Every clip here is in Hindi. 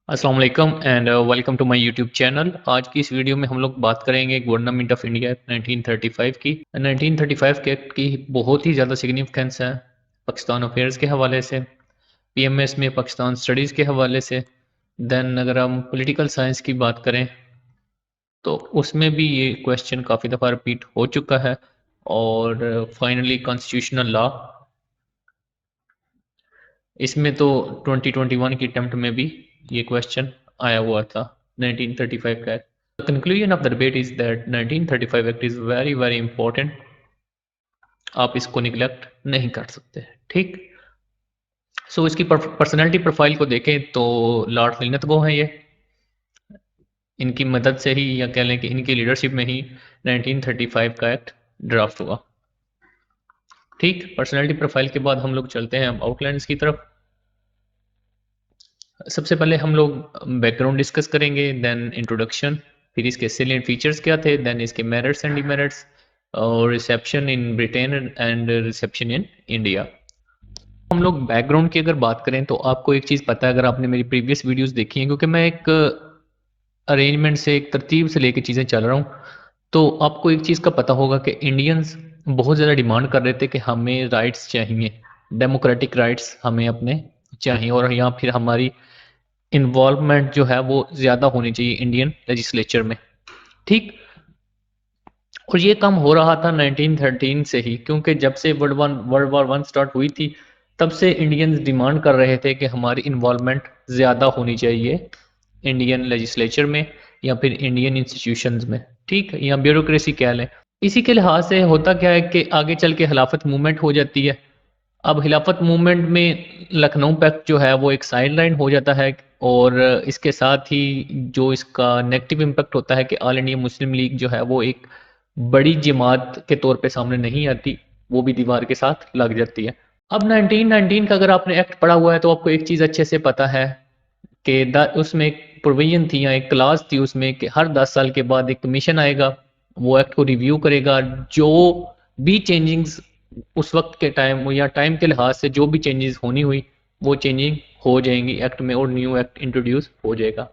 अस्सलाम वालेकुम and welcome to my YouTube channel. आज की इस वीडियो में हम लोग बात करेंगे गवर्नमेंट ऑफ इंडिया एक्ट 1935 की। 1935 के एक्ट की बहुत ही ज़्यादा सिग्निफिकेंस है पाकिस्तान अफेयर्स के हवाले से, पीएमएस में पाकिस्तान स्टडीज़ के हवाले से। देन अगर हम पॉलिटिकल साइंस की बात करें तो उसमें भी ये क्वेश्चन काफ़ी दफ़ा रिपीट हो चुका है। और फाइनली कॉन्स्टिट्यूशनल लॉ, इसमें तो 2021 की अटेम्प्ट में भी ये क्वेश्चन आया हुआ था 1935 का। The conclusion of the debate is that 1935 Act is very very important। आप इसको निगलेक्ट नहीं कर सकते, ठीक। सो इसकी पर्सनैलिटी प्रोफाइल को देखें तो लॉर्ड लिनथगो हैं ये। इनकी मदद से ही या कह लें कि इनकी लीडरशिप में ही 1935 का एक्ट ड्राफ्ट हुआ, ठीक। पर्सनैलिटी प्रोफाइल के बाद हम लोग चलते हैं आउटलाइंस की तरफ। सबसे पहले हम लोग बैकग्राउंड डिस्कस करेंगे, देन इंट्रोडक्शन, फिर इसके सेलिएंट फीचर्स क्या थे, देन इसके मेरिट्स एंड डिमेरिट्स, और reception in Britain and reception in India. हम लोग बैकग्राउंड की अगर बात करें तो आपको एक चीज़ पता है, अगर आपने मेरी प्रीवियस वीडियोस देखी हैं, क्योंकि मैं एक अरेंजमेंट से, एक तरतीब से लेके चीज़ें चल रहा हूँ, तो आपको एक चीज़ का पता होगा कि इंडियंस बहुत ज़्यादा डिमांड कर रहे थे कि हमें राइट्स चाहिए, डेमोक्रेटिक राइट्स हमें अपने चाहिए, और या फिर हमारी इन्वॉल्वमेंट जो है वो ज़्यादा होनी चाहिए इंडियन लेजिस्लेचर में, ठीक। और ये काम हो रहा था 1913 से ही, क्योंकि जब से वर्ल्ड वॉर वन स्टार्ट हुई थी तब से इंडियंस डिमांड कर रहे थे कि हमारी इन्वॉल्वमेंट ज़्यादा होनी चाहिए इंडियन लेजिस्लेचर में या फिर इंडियन इंस्टीट्यूशंस में, ठीक, या ब्यूरोक्रेसी कह लें। इसी के लिहाज से होता क्या है कि आगे चल के खिलाफत मूवमेंट हो जाती है। अब खिलाफत मूवमेंट में लखनऊ पैक्ट जो है वो एक साइड लाइन हो जाता है, और इसके साथ ही जो इसका नेगेटिव इम्पैक्ट होता है कि ऑल इंडिया मुस्लिम लीग जो है वो एक बड़ी जमात के तौर पे सामने नहीं आती, वो भी दीवार के साथ लग जाती है। अब 1919 का अगर आपने एक्ट पढ़ा हुआ है तो आपको एक चीज़ अच्छे से पता है कि उसमें एक प्रोविजन थी या एक क्लास थी उसमें कि हर 10 साल के बाद एक कमीशन आएगा, वो एक्ट को रिव्यू करेगा, जो भी चेंजिंग्स उस वक्त के टाइम या टाइम के लिहाज से जो भी चेंजेस होनी हुई वो चेंजिंग हो जाएंगी एक्ट में, और न्यू एक्ट इंट्रोड्यूस हो जाएगा।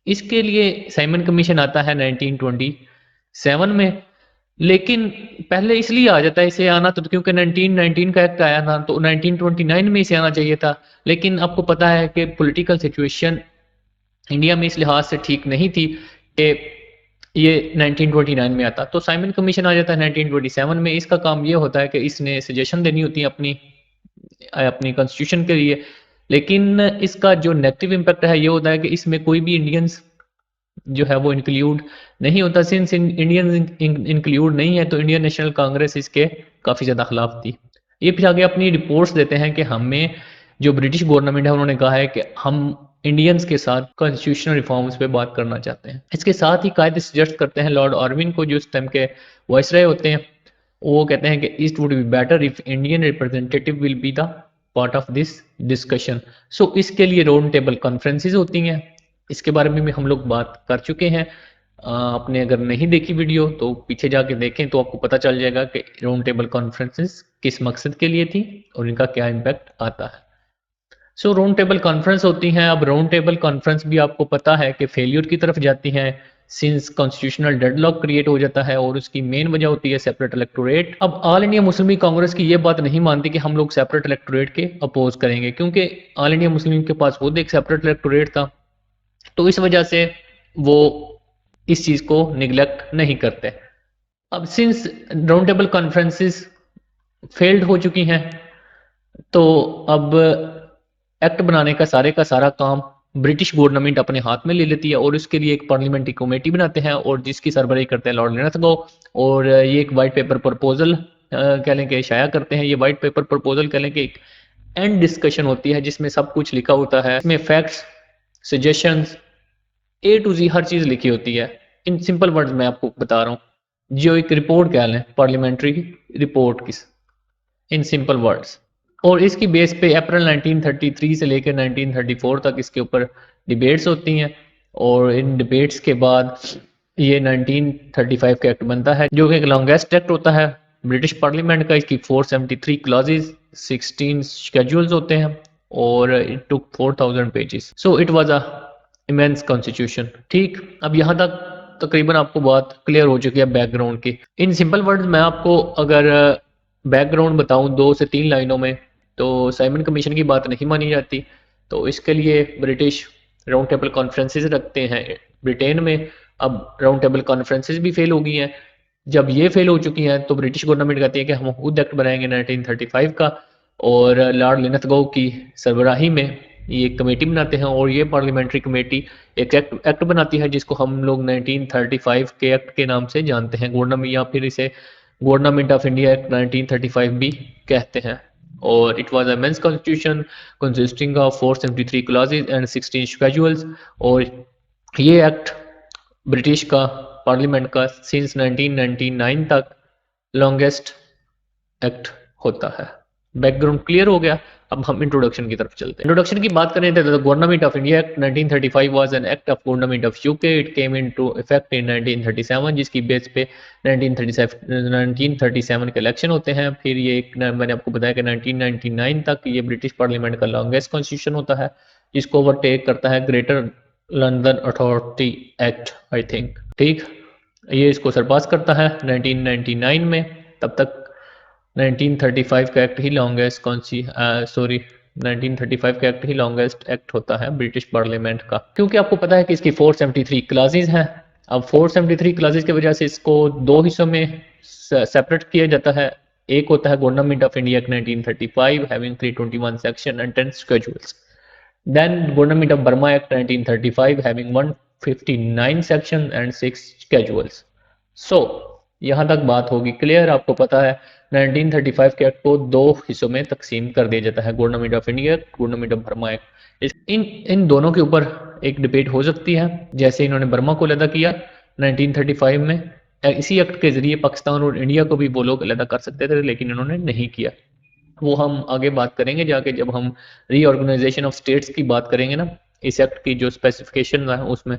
इसके लिए साइमन कमीशन आता है 1927 में, लेकिन पहले इसलिए आ जाता है इसे आना तो क्योंकि 1919 का एक्ट आया था, तो 1929 में इसे आना चाहिए था। लेकिन आपको पता है कि पॉलिटिकल सिचुएशन इंडिया में इस लिहाज से ठीक नहीं थी कि ये 1929 में आता, तो साइमन कमीशन आ जाता है 1927 में। इसका काम ये होता है कि इसने सजेशन देनी होती है अपनी अपनी कॉन्स्टिट्यूशन के लिए, लेकिन इसका जो नेगेटिव इम्पैक्ट है ये होता है कि इसमें कोई भी इंडियंस जो है वो इंक्लूड नहीं होता। सिंस इंडियन इंक्लूड नहीं है तो इंडियन नेशनल कांग्रेस इसके काफ़ी ज़्यादा खिलाफ थी। ये फिर आगे अपनी रिपोर्ट्स देते हैं कि हमें, जो ब्रिटिश गवर्नमेंट है उन्होंने कहा है कि हम इंडियंस के साथ कॉन्स्टिट्यूशनल रिफॉर्म्स पे बात करना चाहते हैं। इसके साथ ही कायदे सजेस्ट करते हैं लॉर्ड ऑर्विन को, जो उस टाइम के वाइसराय होते हैं। वो कहते हैं कि it would be better if Indian representative will be the part of this discussion. So इसके लिए राउंड टेबल कॉन्फ्रेंसेज होती हैं, इसके बारे में भी हम लोग बात कर चुके हैं। आपने अगर नहीं देखी वीडियो तो पीछे जाके देखें तो आपको पता चल जाएगा कि राउंड टेबल कॉन्फ्रेंसेस किस मकसद के लिए थी और इनका क्या इम्पैक्ट आता है। सो राउंड टेबल कॉन्फ्रेंस होती हैं। अब राउंड टेबल कॉन्फ्रेंस भी आपको पता है कि फेलियर की तरफ जाती हैं, सिंस कॉन्स्टिट्यूशनल डेडलॉक क्रिएट हो जाता है, और उसकी मेन वजह होती है सेपरेट इलेक्टोरेट। अब all India Muslim league Congress की ये बात नहीं मानती कि हम लोग सेपरेट इलेक्टोरेट के अपोज करेंगे, क्योंकि ऑल इंडिया मुस्लिम लीग के पास खुद एक सेपरेट इलेक्टोरेट था, तो इस वजह से वो इस चीज़ को निगलेक्ट नहीं करते। अब since round table conferences failed हो चुकी हैं, तो अब एक्ट बनाने का सारा काम ब्रिटिश गवर्नमेंट अपने हाथ में ले लेती है, और उसके लिए एक पार्लियामेंट्री कमेटी बनाते हैं और जिसकी सरबराही करते हैं लॉर्ड लिनथगो। और ये एक वाइट पेपर प्रपोजल कह लें कि शाया करते हैं। ये वाइट पेपर प्रपोजल कह लें कि एक एंड डिस्कशन होती है जिसमें सब कुछ लिखा होता है, इसमें फैक्ट्स, सजेशंस, ए टू जी हर चीज़ लिखी होती है। इन सिंपल वर्ड्स में आपको बता रहा हूँ, जो एक रिपोर्ट कह लें, पार्लियामेंट्री रिपोर्ट किस, इन सिंपल वर्ड्स। और इसकी बेस पे अप्रैल 1933 से लेकर 1934 तक इसके ऊपर डिबेट्स होती हैं, और इन डिबेट्स के बाद ये 1935 का एक्ट बनता है, जो कि एक लॉन्गेस्ट एक्ट होता है ब्रिटिश पार्लियामेंट का। इसकी 473 क्लॉजेज, 16 शेड्यूल्स होते हैं, और it took 4000 pages. So it was a immense constitution. ठीक, अब यहाँ तक तकरीबन आपको बात क्लियर हो चुकी है बैकग्राउंड की। इन सिंपल वर्ड्स मैं आपको अगर बैकग्राउंड बताऊं 2 से 3 लाइनों में, तो साइमन कमीशन की बात नहीं मानी जाती। तो इसके लिए ब्रिटिश राउंड टेबल कॉन्फ्रेंसेस रखते हैं ब्रिटेन में। अब राउंड टेबल कॉन्फ्रेंसेस भी फेल हो गई हैं। जब ये फेल हो चुकी हैं तो ब्रिटिश गवर्नमेंट कहती है कि हम खुद एक्ट बनाएंगे 1935 का, और लॉर्ड लिनथगो की सरबराही में ये एक कमेटी बनाते हैं, और ये पार्लियामेंट्री कमेटी एक एक्ट बनाती है जिसको हम लोग 1935 के एक्ट के नाम से जानते हैं, गवर्नमेंट, या फिर इसे गवर्नमेंट ऑफ इंडिया एक्ट 1935 भी कहते हैं। और it was a men's constitution consisting of 473 clauses and 16 schedules. और ये एक्ट ब्रिटिश का पार्लियामेंट का सिंस 1999 तक लॉन्गेस्ट एक्ट होता है। बैकग्राउंड क्लियर हो गया। अब हम इंट्रोडक्शन की तरफ चलते हैं। इंट्रोडक्शन की बात करें तो government of India act 1935 was an act of government of UK. It came into effect in 1937, जिसकी बेस पे 1937 के इलेक्शन होते हैं। फिर ये मैंने आपको बताया कि 1999 तक ये ब्रिटिश पार्लियामेंट का लॉन्गेस्ट कॉन्स्टिट्यूशन होता है, जिसको ओवरटेक करता है greater London authority act, I think. ठीक, ये इसको सरपास करता है 1999 में। तब तक 1935 का एक्ट ही लॉन्गेस्ट 1935 का एक्ट ही लॉन्गेस्ट एक्ट होता है ब्रिटिश पार्लियामेंट का, क्योंकि आपको पता है कि इसकी 473 क्लासेस हैं। अब 473 क्लासेस की वजह से इसको 2 हिस्सों में सेपरेट किया जाता है। एक होता है government of India act 1935 having 321 section and 10 schedules. Then government of Burma act 1935 having 159 section and 6 schedules। So यहाँ तक बात होगी क्लियर। आपको पता है 1935 के एक्ट को 2 हिस्सों में तकसीम कर दिया जाता है, government of India, government of Burma act. इन दोनों के ऊपर एक डिबेट हो सकती है, जैसे इन्होंने बर्मा को अलहदा किया 1935 में। इसी एक्ट के जरिए पाकिस्तान और इंडिया को भी वो लोग अलहदा कर सकते थे, लेकिन इन्होंने नहीं किया। वो हम आगे बात करेंगे जाके, जब हम रीऑर्गेनाइजेशन ऑफ स्टेट्स की बात करेंगे ना, इस एक्ट की जो स्पेसिफिकेशन है उसमें,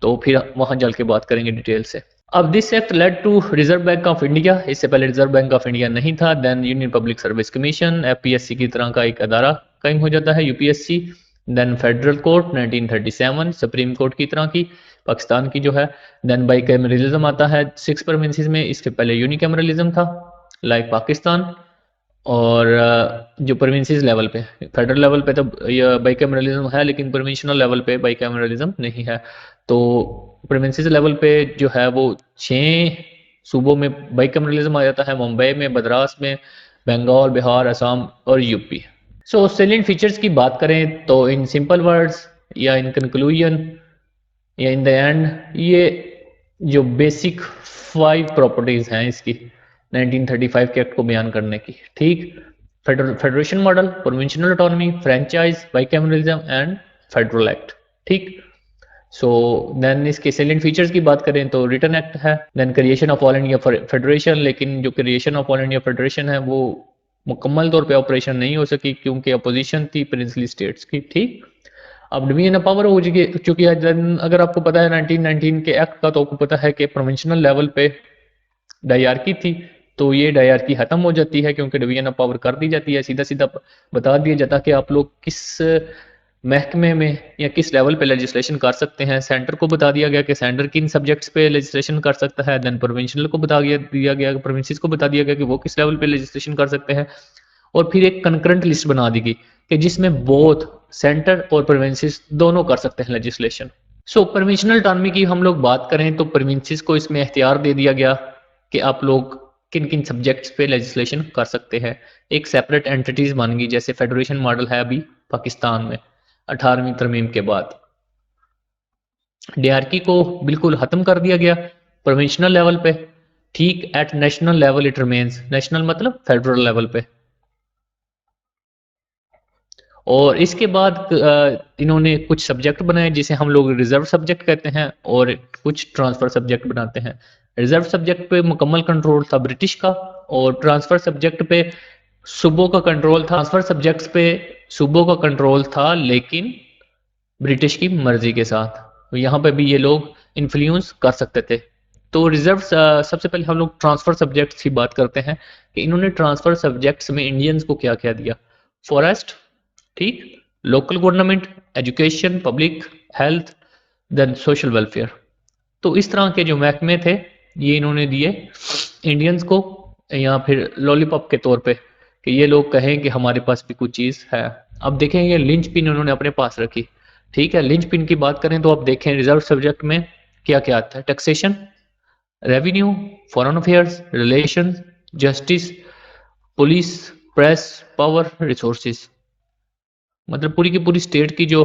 तो फिर वहां चल के बात करेंगे डिटेल से। अब this act led to reserve bank of India. इससे पहले रिजर्व बैंक ऑफ इंडिया नहीं था। Then union public service commission, FPSC की तरह का एक अदारा कायम हो जाता है, UPSC. Then federal court 1937, supreme court की तरह की पाकिस्तान की जो है। देन बाइकैमरलिज्म आता है 6 प्रोविंसेस में। इसके पहले यूनिकैमरलिज्म था लाइक पाकिस्तान। और जो प्रोविंसेस लेवल पे, फेडरल लेवल पे तो ये बाइकैमरलिज्म है, लेकिन प्रोविंशनल लेवल पे बाइकैमरलिज्म नहीं है। तो प्रोविंसेस लेवल पे जो है वो 6 सूबों में बाइकैमरलिज्म आ जाता है, मुंबई में, मद्रास में, बंगाल, बिहार, असम और यूपी। सो सैलिएंट फीचर्स की बात करें तो इन सिंपल वर्ड्स या इन कंक्लूजन या इन द एंड, ये जो बेसिक 5 प्रॉपर्टीज हैं इसकी 1935 के एक्ट को बयान करने की। ठीक, federation model, provincial autonomy, franchise, bicameralism and federal act. ठीक, सो देन इसके सैलिएंट फीचर्स की बात करें तो रिटन एक्ट है। Then creation of all India federation, लेकिन जो creation of all India federation है वो मुकम्मल तौर पे ऑपरेशन नहीं हो सकी, क्योंकि अपोजिशन थी प्रिंसली स्टेट्स की। ठीक, अब डिवीजन ऑफ पावर हो चुकी है। देन अगर आपको पता है 1919 के एक्ट का, तो आपको पता है कि प्रोविंशियल लेवल पे डायरकी थी, तो ये डायरकी खत्म हो जाती है, क्योंकि डिवीजन ऑफ पावर कर दी जाती है। सीधा सीधा बता दिया जाता है कि आप लोग किस महकमे में या किस लेवल पे लेजिस्लेशन कर सकते हैं। सेंटर को बता दिया गया कि सेंटर किन सब्जेक्ट्स पे लेजिस्लेशन कर सकता है। देन प्रोविंशियल को बता दिया गया, प्रोविंसेस को बता दिया गया कि वो किस लेवल पे लेजिस्लेशन कर सकते हैं। और फिर एक कंकरेंट लिस्ट बना दी गई कि जिसमें बोथ सेंटर और प्रोविंसेस दोनों कर सकते हैं लेजिस्लेशन। सो प्रोविंशियल ऑटोनॉमी की हम लोग बात करें तो प्रोविंसेस को इसमें इख्तियार दे दिया गया कि आप लोग किन किन सब्जेक्ट्स पे लेजिस्लेशन कर सकते हैं। एक सेपरेट एंटिटीज बन गई, जैसे फेडरेशन मॉडल है अभी पाकिस्तान में 18वीं तरमीम के बाद। डीआरकी को बिल्कुल खत्म कर दिया गया प्रोविंशियल लेवल पे। ठीक, at national level it remains, national मतलब फेडरल लेवल पे। और इसके बाद इन्होंने कुछ सब्जेक्ट बनाए जिसे हम लोग रिजर्व सब्जेक्ट कहते हैं, और कुछ ट्रांसफर सब्जेक्ट बनाते हैं। रिजर्व सब्जेक्ट पे मुकम्मल कंट्रोल था ब्रिटिश का, और ट्रांसफर सब्जेक्ट पे सूबों का कंट्रोल था। ट्रांसफर सब्जेक्ट्स पे सूबों का कंट्रोल था, लेकिन ब्रिटिश की मर्जी के साथ। यहाँ पे भी ये लोग इन्फ्लुएंस कर सकते थे। तो रिजर्व सबसे पहले हम लोग ट्रांसफर सब्जेक्ट्स की बात करते हैं कि इन्होंने ट्रांसफर सब्जेक्ट्स में इंडियंस को क्या क्या दिया। फॉरेस्ट, ठीक, local government, education, public health, then social welfare. तो इस तरह के जो महकमे थे ये इन्होंने दिए इंडियंस को, या फिर लॉलीपॉप के तौर पे कि ये लोग कहें कि हमारे पास भी कुछ चीज़ है। अब देखें ये लिंच पिन उन्होंने अपने पास रखी। ठीक है, लिंच पिन की बात करें तो आप देखें रिजर्व सब्जेक्ट में क्या क्या आता है। Taxation, revenue, foreign affairs, relation, justice, police, press, power, resources. मतलब पूरी की पूरी स्टेट की जो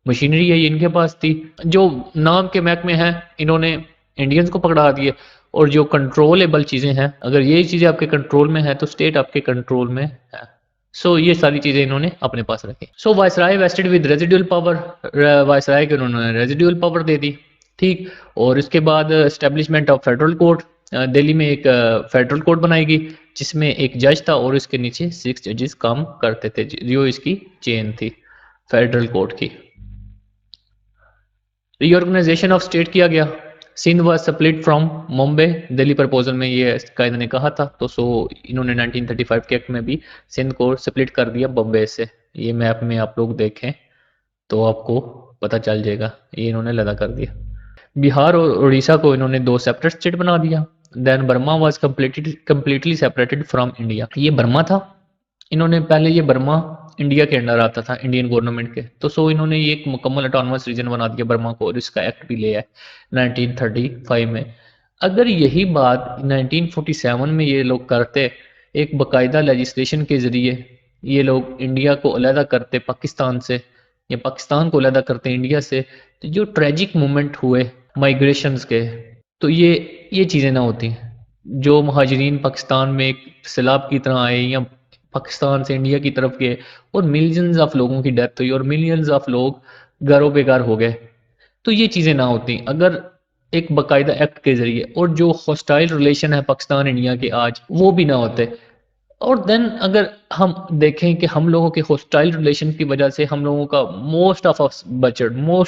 मशीनरी है ये इनके पास थी। जो नाम के महकमे हैं इन्होंने इंडियंस को पकड़ा दिए, और जो कंट्रोलेबल चीज़ें हैं अगर ये चीज़ें आपके कंट्रोल में है तो स्टेट आपके कंट्रोल में है। सो ये सारी चीज़ें इन्होंने अपने पास रखी। So viceroy vested with residual power, viceroy को उन्होंने रेजिडुअल पावर दे दी। ठीक, और इसके बाद establishment of federal court, Delhi में एक फेडरल कोर्ट बनाएगी जिसमें एक जज था और उसके नीचे 6 जजेस काम करते थे, जो इसकी चेन थी फेडरल कोर्ट की। रीऑर्गेनाइजेशन ऑफ स्टेट किया गया। Sindh was split from Bombay, Delhi proposal में ये कायदे ने कहा था। तो सो इन्होंने 1935 के एक्ट में भी सिंध को स्प्लिट कर दिया बॉम्बे से। ये मैप में आप लोग देखें तो आपको पता चल जाएगा, ये इन्होंने लदा कर दिया। बिहार और उड़ीसा को इन्होंने 2 सेपरेट स्टेट बना दिया। Then Burma was completely separated from India. ये बर्मा था, इन्होंने पहले ये बर्मा इंडिया के अंडर आता था, इंडियन गवर्नमेंट के। तो सो इन्होंने ये एक मुकम्मल ऑटोनमस रीजन बना दिया बर्मा को, और इसका एक्ट भी लिया है 1935 में। अगर यही बात 1947 में ये लोग करते, एक बाकायदा लेजिस्लेशन के ज़रिए ये लोग इंडिया को अलहदा करते पाकिस्तान से, या पाकिस्तान को अलहदा करते इंडिया से, तो जो ट्रेजिक मूवमेंट हुए माइग्रेशंस के, तो ये चीज़ें ना होती। जो महाजरीन पाकिस्तान में एक सैलाब की तरह आए या पाकिस्तान से इंडिया की तरफ गए, और मिलियंस ऑफ लोगों की डेथ हुई और मिलियंस ऑफ लोग घरों बेघर हो गए, तो ये चीज़ें ना होती अगर एक बाकायदा एक्ट के ज़रिए, और जो हॉस्टाइल रिलेशन है पाकिस्तान इंडिया के आज, वो भी ना होते। और देन अगर हम देखें कि हम लोगों के हॉस्टाइल रिलेशन की वजह से हम लोगों का मोस्ट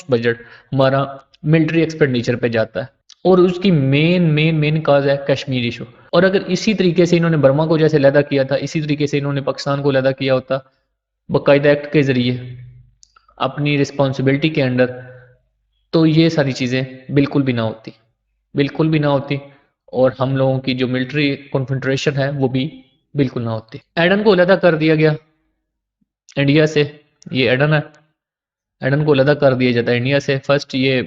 बजट हमारा मिलिट्री एक्सपेंडिचर पे जाता है, और उसकी मेन काज है कश्मीर इशू। और अगर इसी तरीके से इन्होंने बर्मा को जैसे लैदा किया था, इसी तरीके से इन्होंने पाकिस्तान को लैदा किया होता बाकायदा एक्ट के ज़रिए अपनी रिस्पॉन्सिबिलिटी के अंडर, तो ये सारी चीज़ें बिल्कुल भी ना होती, बिल्कुल भी ना होती। और हम लोगों की जो मिलिट्री कॉन्फेडरेशन है वो भी बिल्कुल ना होती। एडन को अलहदा कर दिया गया इंडिया से। ये एडन है, एडन को अलहदा कर दिया जाता है इंडिया से। फर्स्ट ये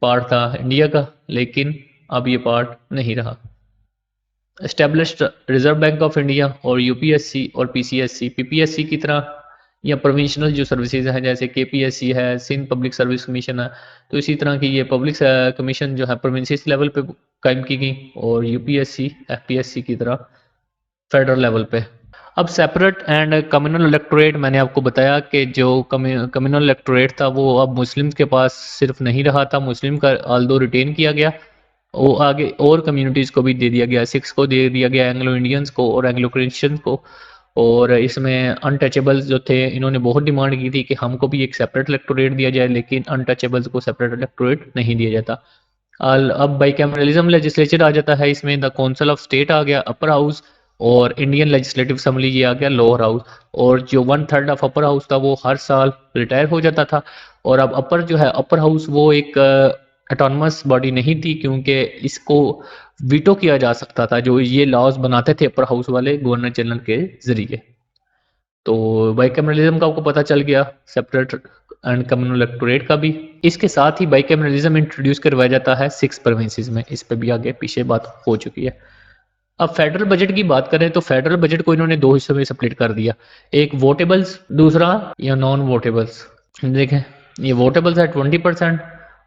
पार्ट था इंडिया का, लेकिन अब ये पार्ट नहीं रहा। Established reserve bank of India, और यूपीएससी और पीसीएससी पीपीएससी की तरह, या प्रोविंशनल जो सर्विसेज हैं जैसे केपीएससी है, सिंध पब्लिक सर्विस कमीशन है, तो इसी तरह की ये पब्लिक कमीशन जो है प्रोविंसेस लेवल पे कायम की गई, और यूपीएससी एफपीएससी की तरह फेडरल लेवल पे। अब सेपरेट एंड कम्युनल इलेक्टोरेट, मैंने आपको बताया कि जो कम्युनल इलेक्टोरेट था वो अब मुस्लिम्स के पास सिर्फ नहीं रहा था, मुस्लिम का आल्दो रिटेन किया गया, वो आगे और कम्युनिटीज़ को भी दे दिया गया, सिख्स को दे दिया गया, एंग्लो इंडियंस को और एंग्लो क्रिश्चियंस को। और इसमें अनटचेबल्स जो थे इन्होंने बहुत डिमांड की थी कि हमको भी एक सेपरेट इलेक्टोरेट दिया जाए, लेकिन अनटचेबल्स को सेपरेट इलेक्टोरेट नहीं दिया जाता। अब बाइकैमरलिज्म लेजिस्लेचर आ जाता है इसमें, द काउंसिल ऑफ स्टेट आ गया अपर हाउस, और इंडियन लेजिस्लेटिव असेंबली ये आ गया लोअर हाउस। और जो 1/3 ऑफ अपर हाउस था वो हर साल रिटायर हो जाता था, और अब अपर जो है अपर हाउस वो एक ऑटोनमस बॉडी नहीं थी, क्योंकि इसको वीटो किया जा सकता था, जो ये लॉज बनाते थे अपर हाउस वाले गवर्नर जनरल के जरिए। तो बाइकैमरलिज्म का आपको पता चल गया, सेपरेट एंड कम्युनल इलेक्टोरेट का भी। इसके साथ ही बाइकैमरलिज्म इंट्रोड्यूस करवाया जाता है 6 प्रोविंसेस में, इस पे भी आगे पीछे बात हो चुकी है। अब फेडरल बजट की बात करें तो फेडरल बजट को इन्होंने 2 हिस्सों में स्प्लिट कर दिया, एक वोटेबल्स, दूसरा या नॉन वोटेबल्स। देखें ये वोटेबल्स है 20%,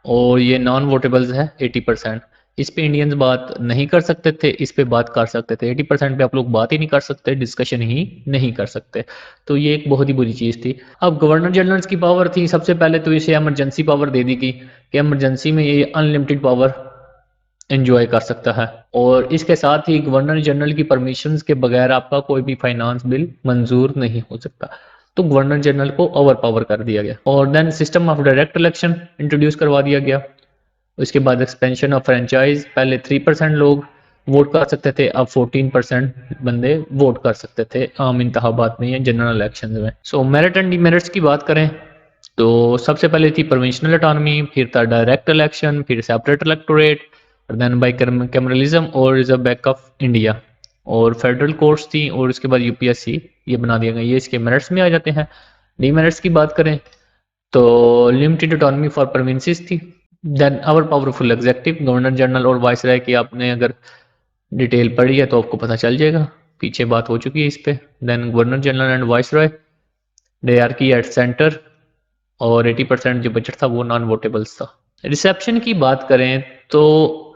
और ये नॉन वोटेबल्स है 80%। इस पे इंडियंस बात नहीं कर सकते थे, इस पे बात कर सकते थे। 80% पे आप लोग बात ही नहीं कर सकते, डिस्कशन ही नहीं कर सकते, तो ये एक बहुत ही बुरी चीज़ थी। अब गवर्नर जनरल्स की पावर थी, सबसे पहले तो इसे एमरजेंसी पावर दे दी गई कि एमरजेंसी में ये अनलिमिटेड पावर एंजॉय कर सकता है, और इसके साथ ही गवर्नर जनरल की परमिशंस के बगैर आपका कोई भी फाइनेंस बिल मंजूर नहीं हो सकता। तो गवर्नर जनरल को ओवर पावर कर दिया गया, और then system of direct election introduce करवा दिया गया। उसके बाद एक्सपेंशन ऑफ फ्रेंचाइज, पहले 3% लोग वोट कर सकते थे, अब 14% बंदे वोट कर सकते थे आम इंतखाबात में या जनरल इलेक्शन में। सो मेरिट एंड डिमेरिट्स की बात करें तो सबसे पहले थी प्रोविंशनल ऑटोनॉमी, फिर था डायरेक्ट इलेक्शन, फिर सेपरेट इलेक्टोरेट, देन बाइकैमरलिज्म और रिजर्व बैंक ऑफ इंडिया, और फेडरल कोर्ट्स थी, और उसके बाद यूपीएससी ये बना दिया गया। ये इसके मेरिट्स में आ जाते हैं। डीमेरिट्स की बात करें तो लिमिटेड ऑटोनॉमी फॉर प्रोविंसेस थी, then our powerful executive, governor general और वाइसराय की आपने अगर डिटेल पढ़ी है तो आपको पता चल जाएगा, पीछे बात हो चुकी है इस पे। Then governor general and viceroy they are की एट सेंटर, और 80% जो बजट था वो नॉन वोटेबल्स था। रिसेप्शन की बात करें तो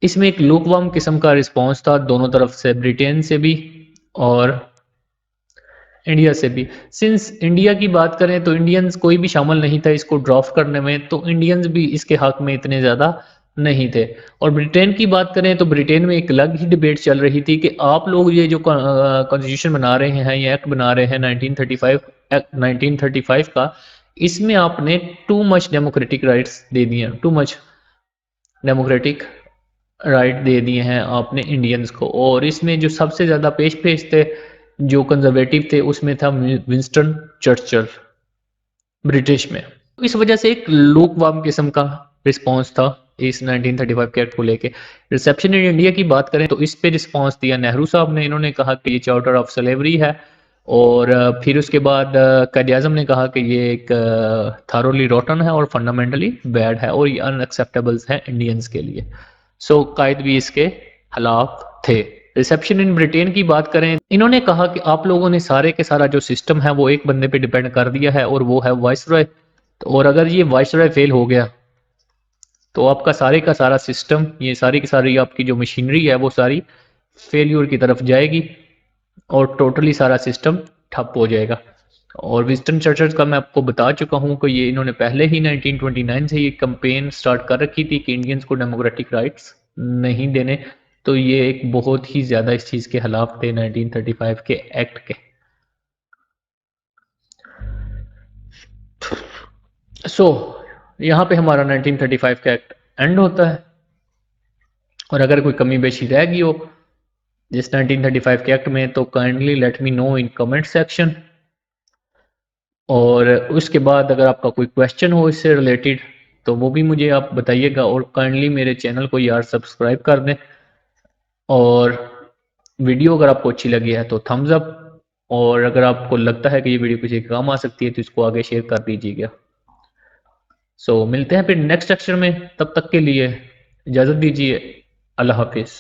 इसमें एक लूकवार्म किस्म का रिस्पांस था दोनों तरफ से, ब्रिटेन से भी और इंडिया से भी। सिंस इंडिया की बात करें तो इंडियंस कोई भी शामिल नहीं था इसको ड्राफ्ट करने में, तो इंडियंस भी इसके हक में इतने ज़्यादा नहीं थे। और ब्रिटेन की बात करें तो ब्रिटेन में एक अलग ही डिबेट चल रही थी कि आप लोग ये जो कॉन्स्टिट्यूशन बना रहे हैं, ये एक्ट बना रहे हैं 1935 का, इसमें आपने टू मच डेमोक्रेटिक राइट्स दे दिए, too much democratic right they दिए हैं आपने इंडियंस को। और इसमें जो सबसे ज़्यादा पेश थे, जो कंजर्वेटिव थे, उसमें था विंस्टन चर्चिल ब्रिटिश में। इस वजह से एक लूकवार्म किस्म का रिस्पांस था इस 1935 के एक्ट को लेके। रिसेप्शन इन इंडिया की बात करें तो इस पे रिस्पांस दिया नेहरू साहब ने। इन्होंने कहा कि ये चार्टर ऑफ स्लेवरी है, और फिर उसके बाद कायद आज़म ने कहा कि ये एक थारोली रोटन है और फंडामेंटली बैड है, और ये अनएक्सेप्टेबल्स है इंडियंस के लिए। सो कायद भी इसके खिलाफ थे। रिसेप्शन इन ब्रिटेन की बात करें, इन्होंने कहा कि आप लोगों ने सारे के सारा जो सिस्टम है वो एक बंदे पे डिपेंड कर दिया है, और वो है वाइसरॉय। और अगर ये वाइसरॉय फेल हो गया तो आपका सारे का सारा सिस्टम, ये सारी की सारी आपकी जो मशीनरी है वो सारी फेल्यूर की तरफ जाएगी, और टोटली सारा सिस्टम ठप हो जाएगा। और विंस्टन चर्चिल का मैं आपको बता चुका हूँ कि ये इन्होंने पहले ही 1929 से ये कैंपेन स्टार्ट कर रखी थी कि इंडियंस को डेमोक्रेटिक राइट्स नहीं देने। तो ये एक बहुत ही ज़्यादा इस चीज़ के खिलाफ थे 1935 के एक्ट के। सो यहाँ पे हमारा 1935 का एक्ट एंड होता है। और अगर कोई कमी बेशी रह गई हो जिस 1935 के एक्ट में, तो kindly let me know in comment section. और उसके बाद अगर आपका कोई क्वेश्चन हो इससे रिलेटेड तो वो भी मुझे आप बताइएगा, और काइंडली मेरे चैनल को यार सब्सक्राइब कर दें। और वीडियो अगर आपको अच्छी लगी है तो थम्स अप, और अगर आपको लगता है कि ये वीडियो किसी काम आ सकती है तो इसको आगे शेयर कर दीजिएगा। सो मिलते हैं फिर नेक्स्ट लेक्चर में, तब तक के लिए इजाज़त दीजिए। अल्लाह हाफिज़।